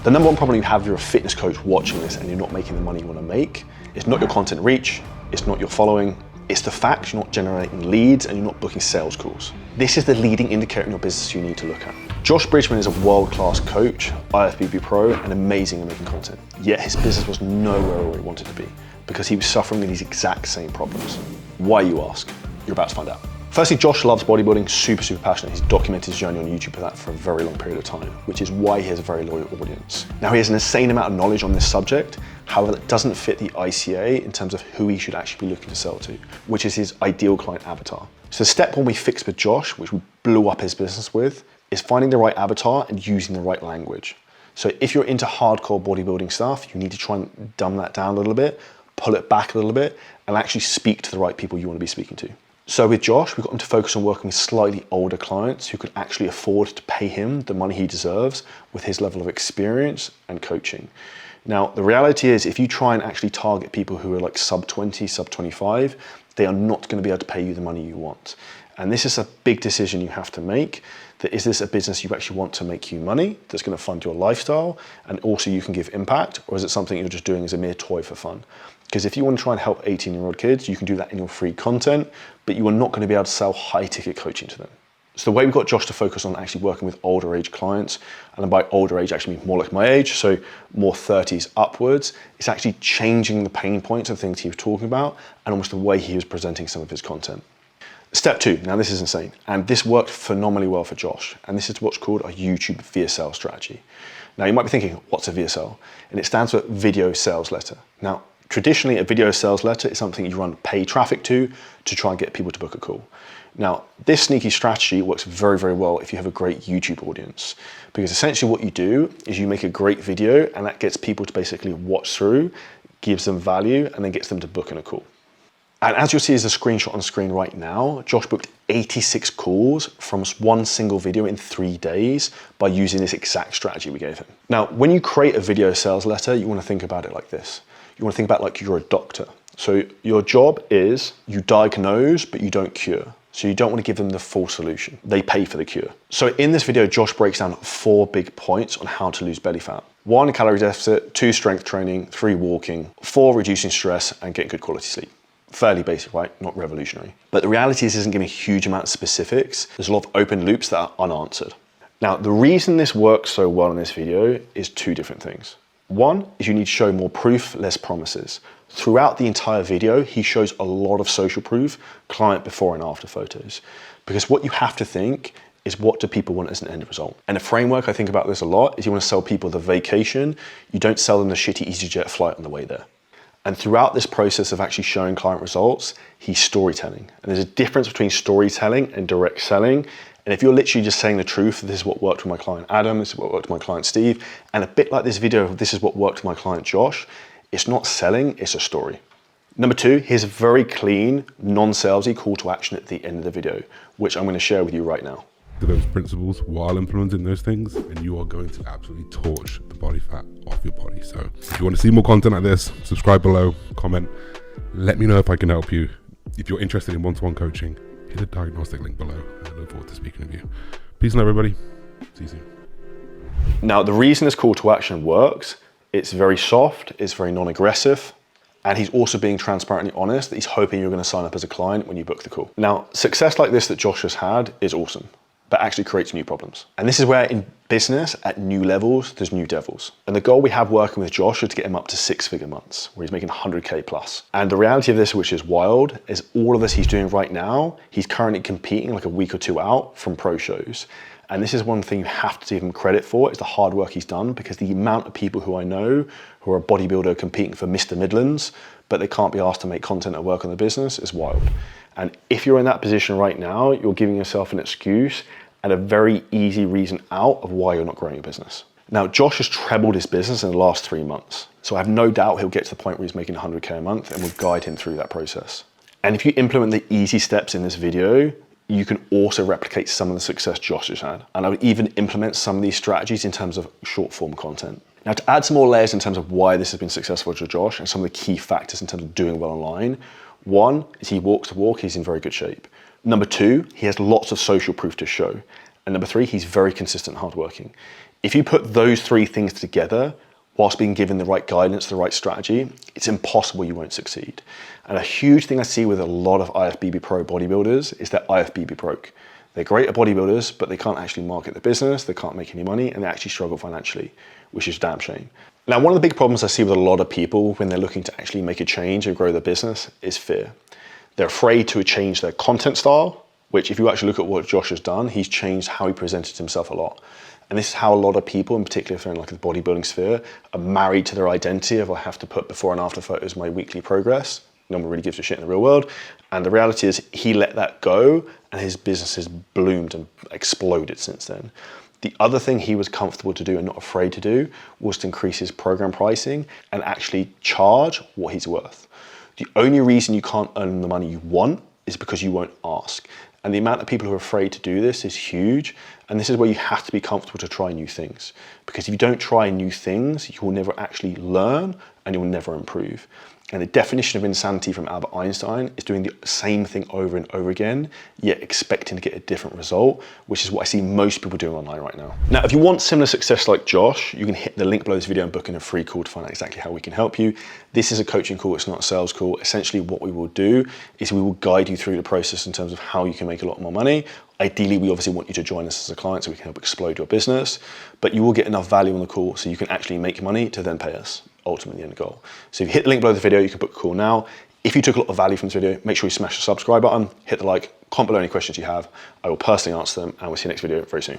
The number one problem you have if you're a fitness coach watching this and you're not making the money you want to make, it's not your content reach, it's not your following, it's the fact you're not generating leads and you're not booking sales calls. This is the leading indicator in your business you need to look at. Josh Bridgman is a world-class coach, IFBB pro, and amazing at making content. Yet his business was nowhere where he wanted to be because he was suffering with these exact same problems. Why, you ask? You're about to find out. Firstly, Josh loves bodybuilding, super passionate. He's documented his journey on YouTube for that for a very long period of time, which is why he has a very loyal audience. Now, he has an insane amount of knowledge on this subject. However, that doesn't fit the ICA in terms of who he should actually be looking to sell to, which is his ideal client avatar. So step one we fixed with Josh, which we blew up his business with, is finding the right avatar and using the right language. So if you're into hardcore bodybuilding stuff, you need to try and dumb that down a little bit, pull it back a little bit, and actually speak to the right people you want to be speaking to. So with Josh, we got him to focus on working with slightly older clients who could actually afford to pay him the money he deserves with his level of experience and coaching. Now, the reality is if you try and actually target people who are like sub 20, sub 25, they are not going to be able to pay you the money you want. And this is a big decision you have to make. That is this a business you actually want to make you money, that's going to fund your lifestyle, and also you can give impact, or is it something you're just doing as a mere toy for fun? Because if you want to try and help 18-year-old kids, you can do that in your free content, but you are not going to be able to sell high-ticket coaching to them. So the way we got Josh to focus on actually working with older age clients, and by older age actually means more like my age, so more 30s upwards, it's actually changing the pain points and things he was talking about, and almost the way he was presenting some of his content. Step two, now this is insane, and this worked phenomenally well for Josh, and this is what's called a YouTube VSL strategy. Now you might be thinking, what's a VSL? And it stands for Video Sales Letter. Now, traditionally a video sales letter is something you run paid traffic to try and get people to book a call. Now, this sneaky strategy works very well if you have a great YouTube audience, because essentially what you do is you make a great video and that gets people to basically watch through, gives them value, and then gets them to book in a call. And as you'll see as a screenshot on screen right now, Josh booked 86 calls from one single video in 3 days by using this exact strategy we gave him. Now, when you create a video sales letter, you want to think about it like this. You want to think about like you're a doctor. So your job is you diagnose, but you don't cure. So you don't want to give them the full solution. They pay for the cure. So in this video, Josh breaks down 4 big points on how to lose belly fat. 1, calorie deficit, 2, strength training, 3, walking, 4, reducing stress and getting good quality sleep. Fairly basic, right? Not revolutionary. But the reality is this isn't giving a huge amount of specifics. There's a lot of open loops that are unanswered. Now, the reason this works so well in this video is 2 different things. 1 is you need to show more proof, less promises. Throughout the entire video, he shows a lot of social proof, client before and after photos. Because what you have to think is what do people want as an end result? And a framework I think about this a lot is you want to sell people the vacation, you don't sell them the shitty EasyJet flight on the way there. And throughout this process of actually showing client results, he's storytelling. And there's a difference between storytelling and direct selling. And if you're literally just saying the truth, this is what worked with my client Adam, this is what worked with my client Steve, and a bit like this video, this is what worked with my client Josh, it's not selling, it's a story. Number 2, here's a very clean, non-salesy call to action at the end of the video, which I'm going to share with you right now. Those principles while implementing those things, and you are going to absolutely torch the body fat off your body. So if you want to see more content like this, subscribe below, comment, let me know if I can help you. If you're interested in one-to-one coaching, hit the diagnostic link below. I look forward to speaking with you. Peace and everybody. See you soon. Now, the reason this call to action works, it's very soft, it's very non-aggressive, and he's also being transparently honest that he's hoping you're going to sign up as a client when you book the call. Now, success like this that Josh has had is awesome, but actually creates new problems. And this is where in business, at new levels, there's new devils. And the goal we have working with Josh is to get him up to 6-figure months, where he's making 100K plus. And the reality of this, which is wild, is all of this he's doing right now, he's currently competing like a week or 2 out from pro shows. And this is one thing you have to give him credit for, is the hard work he's done, because the amount of people who I know who are a bodybuilder competing for Mr. Midlands, but they can't be asked to make content or work on the business is wild. And if you're in that position right now, you're giving yourself an excuse and a very easy reason out of why you're not growing your business. Now, Josh has trebled his business in the last 3 months. So I have no doubt he'll get to the point where he's making 100K a month, and we'll guide him through that process. And if you implement the easy steps in this video, you can also replicate some of the success Josh has had. And I would even implement some of these strategies in terms of short form content. Now, to add some more layers in terms of why this has been successful for Josh and some of the key factors in terms of doing well online, 1 is he walks the walk, he's in very good shape. Number 2, he has lots of social proof to show. And number 3, he's very consistent and hardworking. If you put those 3 things together, whilst being given the right guidance, the right strategy, it's impossible you won't succeed. And a huge thing I see with a lot of IFBB Pro bodybuilders is that IFBB broke. They're great at bodybuilders, but they can't actually market their business, they can't make any money, and they actually struggle financially, which is a damn shame. Now, one of the big problems I see with a lot of people when they're looking to actually make a change and grow their business is fear. They're afraid to change their content style, which if you actually look at what Josh has done, he's changed how he presented himself a lot. And this is how a lot of people, in particular if they're in like the bodybuilding sphere, are married to their identity of I have to put before and after photos of my weekly progress. No one really gives a shit in the real world. And the reality is he let that go and his business has bloomed and exploded since then. The other thing he was comfortable to do and not afraid to do was to increase his program pricing and actually charge what he's worth. The only reason you can't earn the money you want is because you won't ask. And the amount of people who are afraid to do this is huge. And this is where you have to be comfortable to try new things. Because if you don't try new things, you will never actually learn and you will never improve. And the definition of insanity from Albert Einstein is doing the same thing over and over again, yet expecting to get a different result, which is what I see most people doing online right now. Now, if you want similar success like Josh, you can hit the link below this video and book in a free call to find out exactly how we can help you. This is a coaching call, it's not a sales call. Essentially what we will do is we will guide you through the process in terms of how you can make a lot more money. Ideally, we obviously want you to join us as a client so we can help explode your business, but you will get enough value on the call so you can actually make money to then pay us. Ultimately the end goal. So if you hit the link below the video, you can book a call now. If you took a lot of value from this video, make sure you smash the subscribe button, hit the like, comment below any questions you have. I will personally answer them and we'll see you next video very soon.